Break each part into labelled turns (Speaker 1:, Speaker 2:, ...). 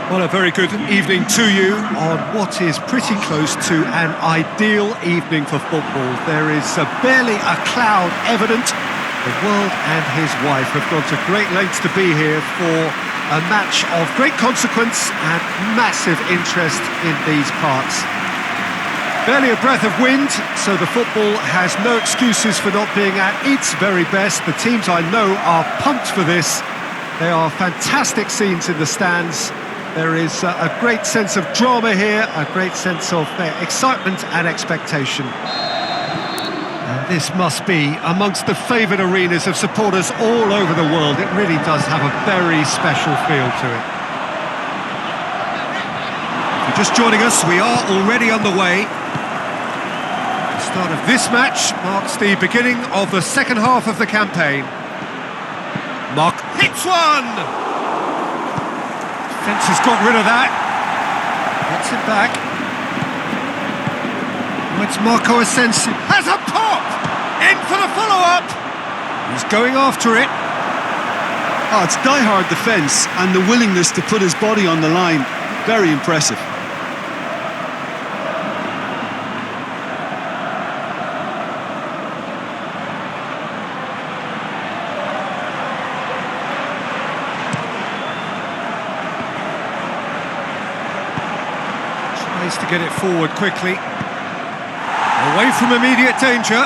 Speaker 1: Well, a very good evening to you on what is pretty close to an ideal evening for football. There is barely a cloud evident. The world and his wife have gone to great lengths to be here for a match of great consequence and massive interest in these parts. Barely a breath of wind, so the football has no excuses for not being at its very best. The teams I know are pumped for this. They are fantastic scenes in the stands. There is a great sense of drama here, a great sense of excitement and expectation. And this must be amongst the favoured arenas of supporters all over the world. It really does have a very special feel to it. If you're just joining us, we are already underway. The start of this match marks the beginning of the second half of the campaign. Mark hits one! Defence has got rid of that. Gets it back. Oh, it's Marco Asensio. Has a pop! In for the follow-up! He's going after it.
Speaker 2: Oh, it's die-hard defence and the willingness to put his body on the line. Very impressive.
Speaker 1: To get it forward quickly. Away from immediate danger.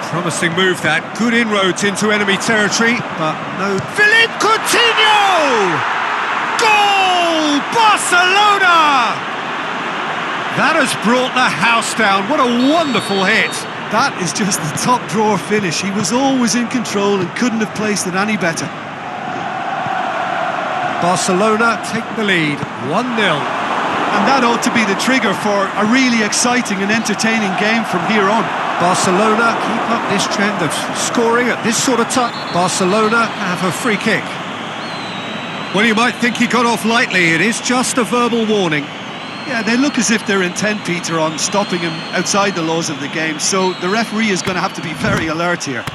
Speaker 1: Promising move that. Good inroads into enemy territory, but no... Philippe Coutinho! Goal! Barcelona! That has brought the house down. What a wonderful hit.
Speaker 2: That is just the top drawer finish. He was always in control and couldn't have placed it any better.
Speaker 1: Barcelona take the lead, 1-0.
Speaker 2: And that ought to be the trigger for a really exciting and entertaining game from here on.
Speaker 1: Barcelona keep up this trend of scoring at this sort of time. Barcelona have a free kick. Well, you might think he got off lightly. It is just a verbal warning.
Speaker 2: Yeah, they look as if they're intent, Peter, on stopping him outside the laws of the game. So the referee is going to have to be very alert here.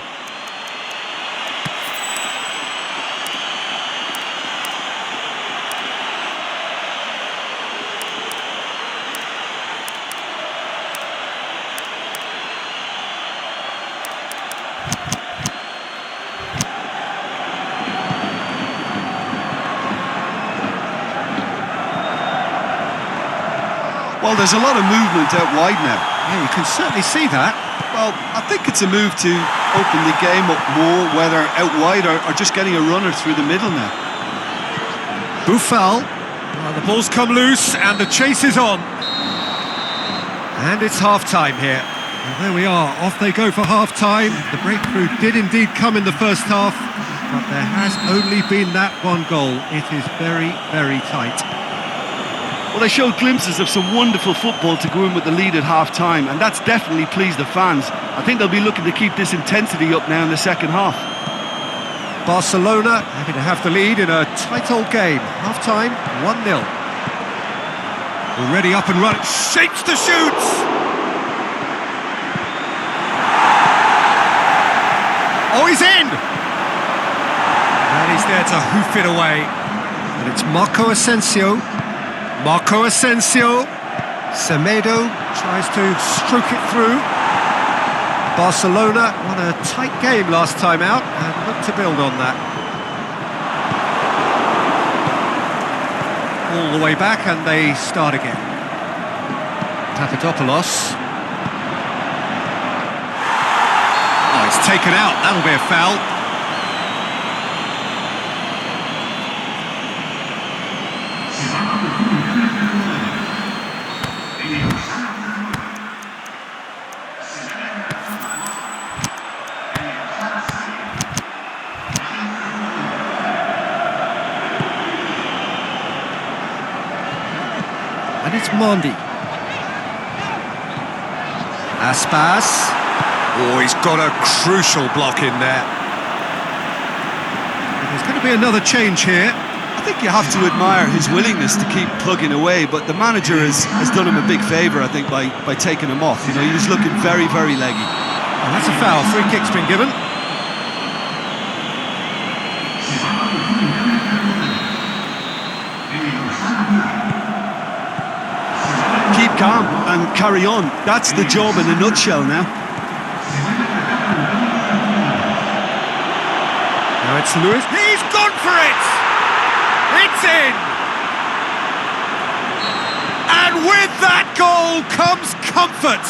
Speaker 2: Well, there's a lot of movement out wide now.
Speaker 1: Yeah, you can certainly see that.
Speaker 2: Well, I think it's a move to open the game up more, whether out wide or just getting a runner through the middle now.
Speaker 1: Boufal. Well, the ball's come loose and the chase is on. And it's half-time here. And there we are, off they go for half-time. The breakthrough did indeed come in the first half, but there has only been that one goal. It is very, very tight.
Speaker 2: Well, they showed glimpses of some wonderful football to go in with the lead at half-time, and that's definitely pleased the fans. I think they'll be looking to keep this intensity up now in the second half.
Speaker 1: Barcelona having to have the lead in a tight old game. Half-time, 1-0. Already up and running. Shapes to shoot! Oh, he's in! And he's there to hoof it away. And it's Marco Asensio. Marco Asensio. Semedo tries to stroke it through. Barcelona won a tight game last time out and look to build on that. All the way back and they start again. Papadopoulos. Oh, it's taken out. That'll be a foul. And it's Mondi. Aspas. Oh, he's got a crucial block in there. There's going to be another change here.
Speaker 2: I think you have to admire his willingness to keep plugging away, but the manager has done him a big favour, I think, by taking him off. You know, he was looking very, very leggy.
Speaker 1: And that's a foul. Free kick's been given.
Speaker 2: Keep calm and carry on. That's the job in a nutshell now.
Speaker 1: Now it's Lewis. He's gone for it! It's in! And with that goal comes comfort!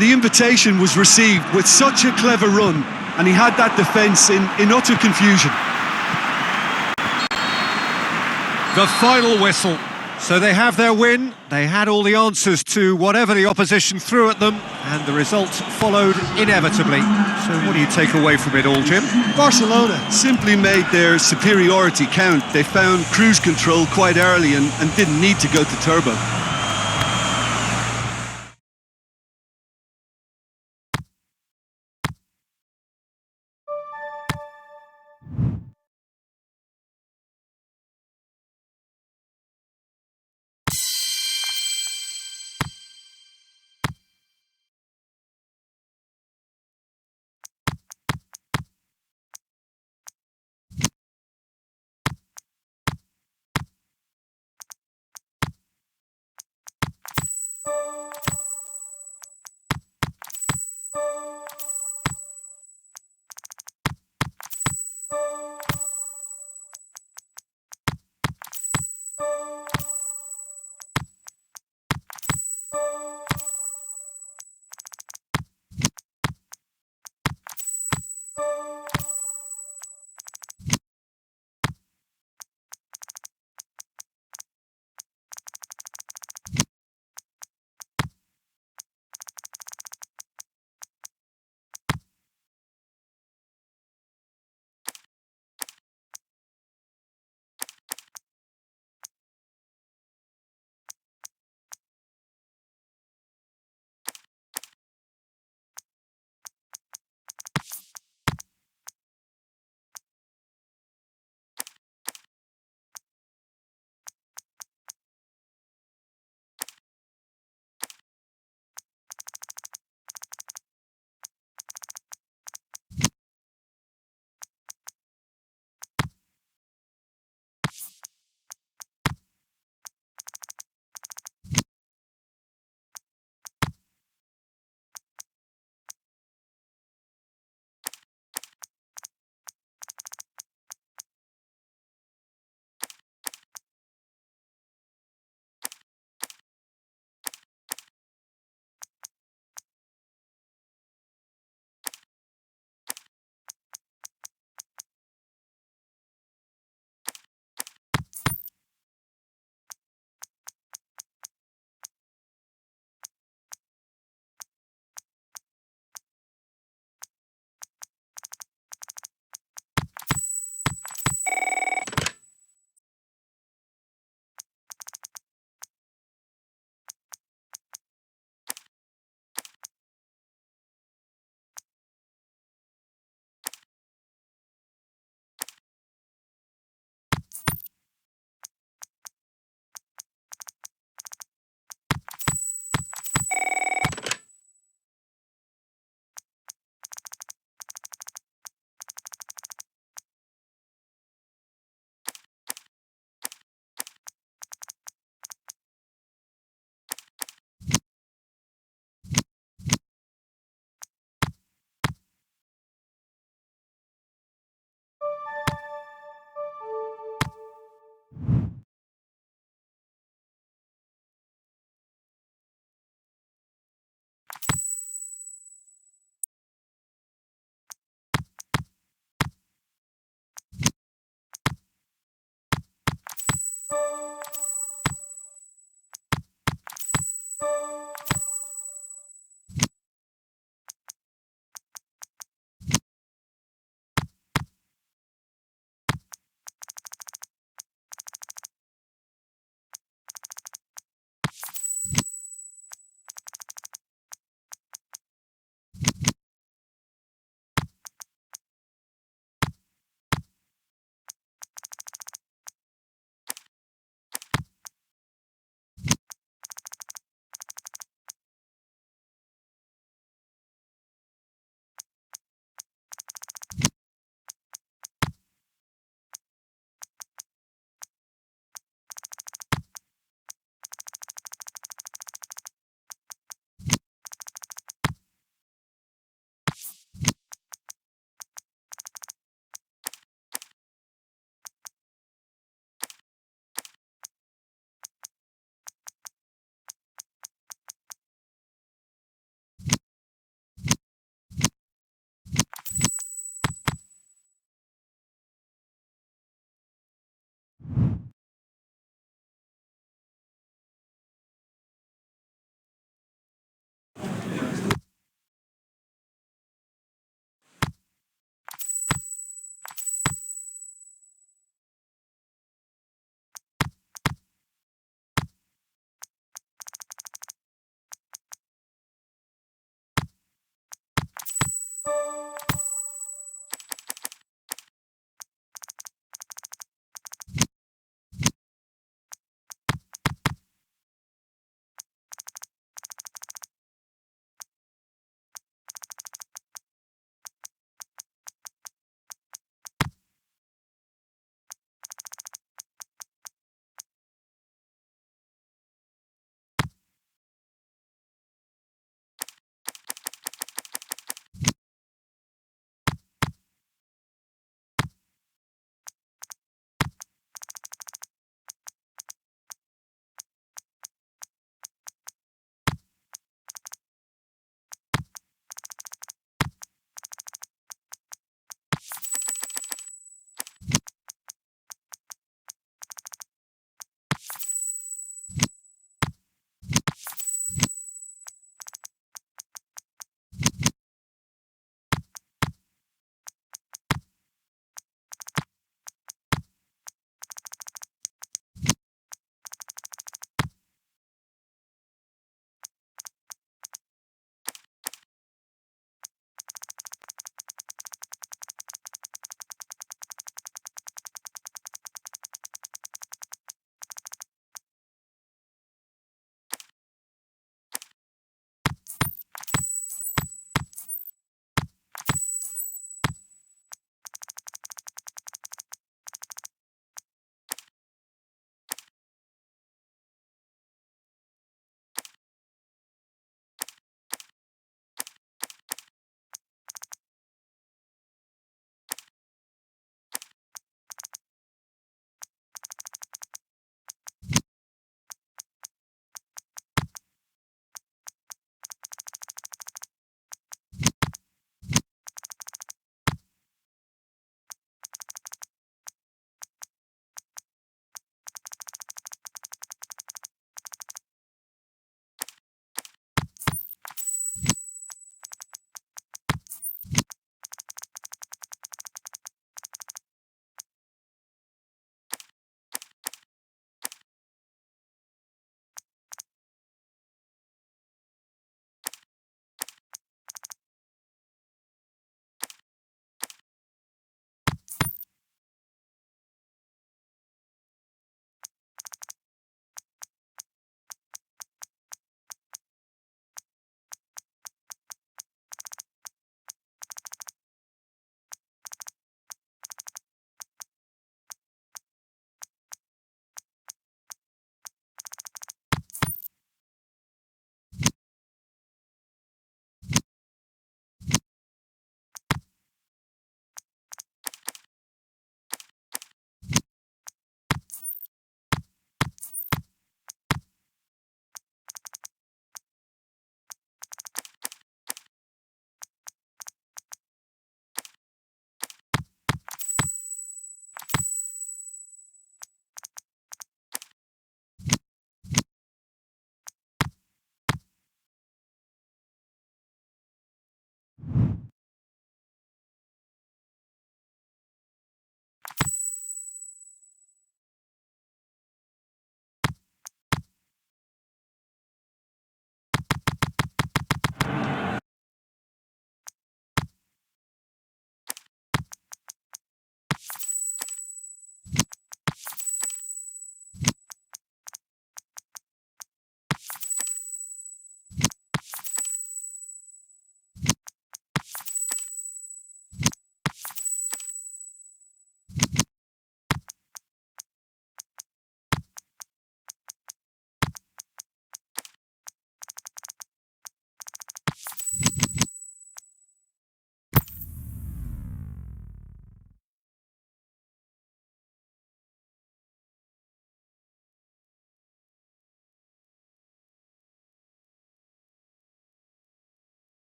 Speaker 2: The invitation was received with such a clever run, and he had that defence in utter confusion.
Speaker 1: The final whistle. So they have their win, they had all the answers to whatever the opposition threw at them, and the result followed inevitably. So what do you take away from it all, Jim?
Speaker 2: Barcelona simply made their superiority count. They found cruise control quite early and didn't need to go to turbo.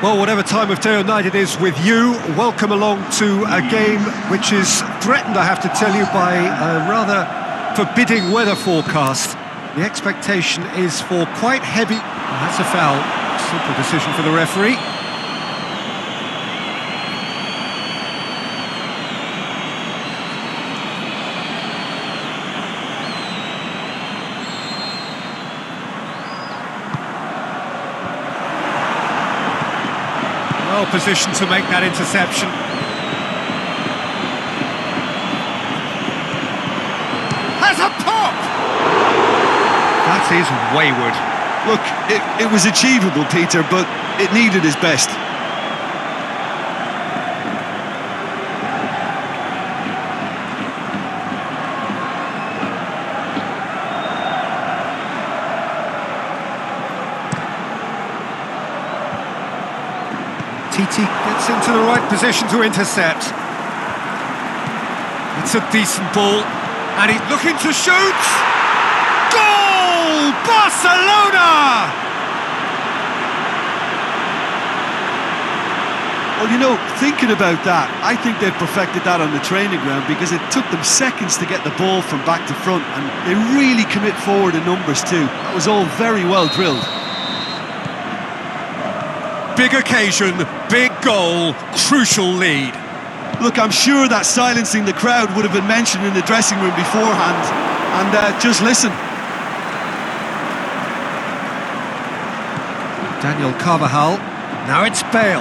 Speaker 1: Well, whatever time of day or night it is with you, welcome along to a game which is threatened, I have to tell you, by a rather forbidding weather forecast. The expectation is for quite heavy... That's a foul. Simple decision for the referee. Well positioned to make that interception. Has a pop! That is wayward.
Speaker 2: Look, it was achievable, Peter, but it needed his best.
Speaker 1: Titi gets into the right position to intercept. It's a decent ball, and he's looking to shoot! Goal! Barcelona!
Speaker 2: Well, you know, thinking about that, I think they've perfected that on the training ground because it took them seconds to get the ball from back to front, and they really commit forward in numbers too. That was all very well drilled.
Speaker 1: Big occasion, big goal, crucial lead.
Speaker 2: Look, I'm sure that silencing the crowd would have been mentioned in the dressing room beforehand. And just listen.
Speaker 1: Daniel Carvajal. Now it's Bale.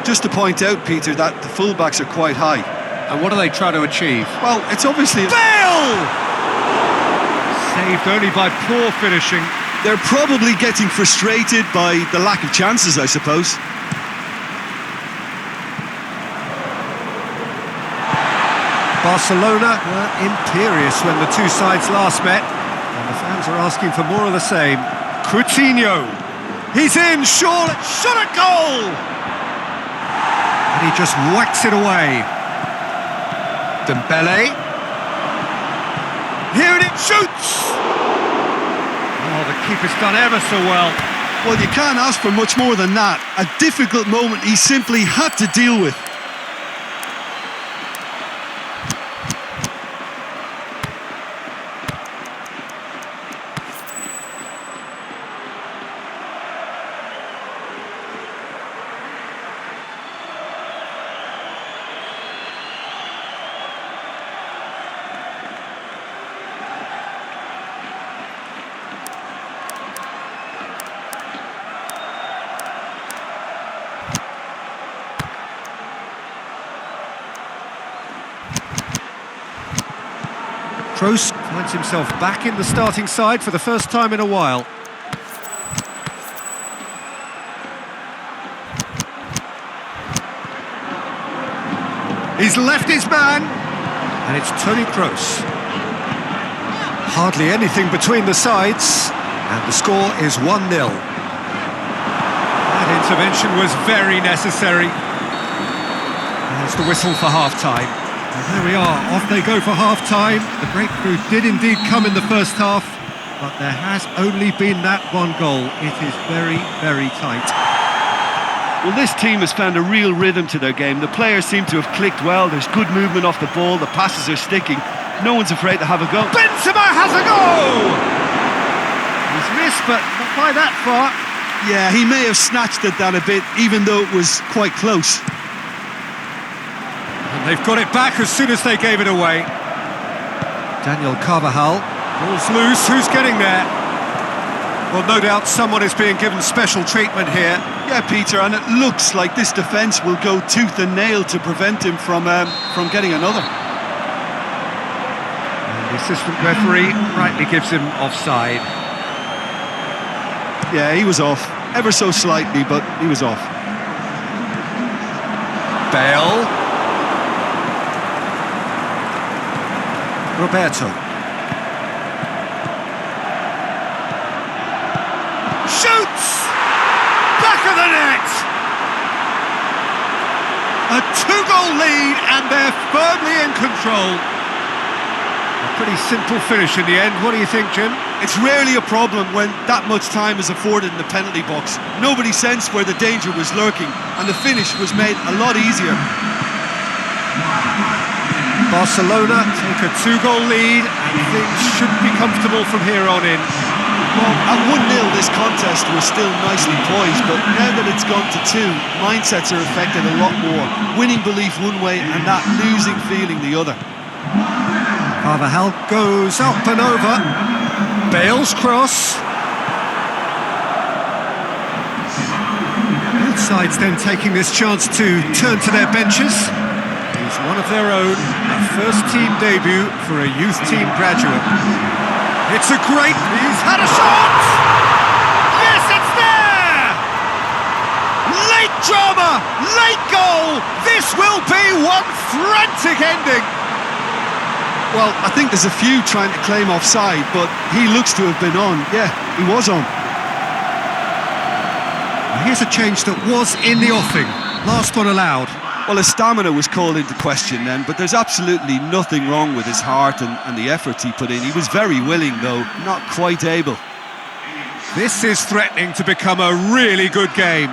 Speaker 2: Just to point out, Peter, that the fullbacks are quite high.
Speaker 1: And what are they trying to achieve?
Speaker 2: Well, it's obviously...
Speaker 1: Bale! Saved only by poor finishing.
Speaker 2: They're probably getting frustrated by the lack of chances, I suppose.
Speaker 1: Barcelona were imperious when the two sides last met, and the fans are asking for more of the same. Coutinho, he's in, surely, shot a goal! And he just whacks it away. Dembele. Here it is, shoots! Oh, the keeper's done ever so well.
Speaker 2: Well, you can't ask for much more than that. A difficult moment he simply had to deal with.
Speaker 1: Kroos finds himself back in the starting side for the first time in a while. He's left his man, and it's Toni Kroos. Hardly anything between the sides, and the score is 1-0. That intervention was very necessary. There's the whistle for half-time. And there we are, off they go for half-time. The breakthrough did indeed come in the first half, but there has only been that one goal. It is very, very tight.
Speaker 2: Well, this team has found a real rhythm to their game. The players seem to have clicked well. There's good movement off the ball. The passes are sticking. No one's afraid to have a go.
Speaker 1: Benzema has a go! He's missed, but not by that far.
Speaker 2: Yeah, he may have snatched at that a bit, even though it was quite close.
Speaker 1: And they've got it back as soon as they gave it away. Daniel Carvajal. Ball's loose, who's getting there? Well, no doubt someone is being given special treatment here.
Speaker 2: Yeah, Peter, and it looks like this defence will go tooth and nail to prevent him from getting another.
Speaker 1: And the assistant referee rightly gives him offside.
Speaker 2: Yeah, he was off, ever so slightly, but he was off.
Speaker 1: Bale. Roberto. Shoots! Back of the net! A two-goal lead, and they're firmly in control. A pretty simple finish in the end. What do you think, Jim?
Speaker 2: It's rarely a problem when that much time is afforded in the penalty box. Nobody sensed where the danger was lurking, and the finish was made a lot easier.
Speaker 1: Barcelona take a 2-goal lead, and things should be comfortable from here on in.
Speaker 2: Well, at 1-0 this contest was still nicely poised, but now that it's gone to 2, mindsets are affected a lot more. Winning belief one way and that losing feeling the other.
Speaker 1: Carvajal goes up and over. Bale's cross. Both sides then taking this chance to turn to their benches. He's one of their own, a first-team debut for a youth team graduate. It's a great... He's had a shot! Yes, it's there! Late drama, late goal! This will be one frantic ending!
Speaker 2: Well, I think there's a few trying to claim offside, but he looks to have been on. Yeah, he was on.
Speaker 1: Here's a change that was in the offing. Last one allowed.
Speaker 2: Well, his stamina was called into question then, but there's absolutely nothing wrong with his heart and the efforts he put in. He was very willing, though, not quite able.
Speaker 1: This is threatening to become a really good game.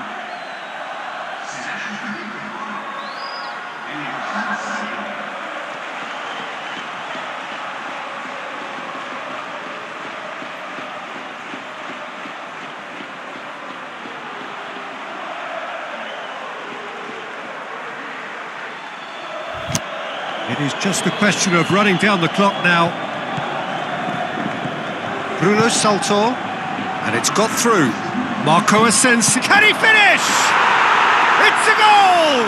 Speaker 1: It is just a question of running down the clock now. Bruno Salto, and it's got through. Marco Asensio, can he finish? It's a goal!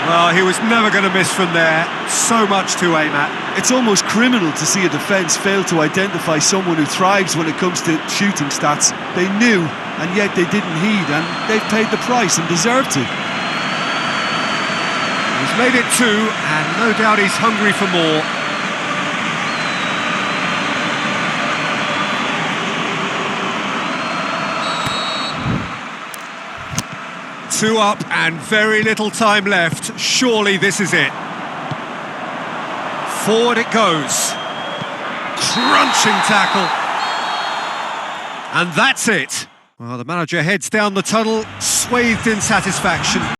Speaker 1: Well, he was never going to miss from there. So much to aim at.
Speaker 2: It's almost criminal to see a defence fail to identify someone who thrives when it comes to shooting stats. They knew, and yet they didn't heed, and they've paid the price and deserve to.
Speaker 1: He's made it 2, and no doubt he's hungry for more. Two up and very little time left. Surely this is it. Forward it goes. Crunching tackle. And that's it. Well, the manager heads down the tunnel, swathed in satisfaction.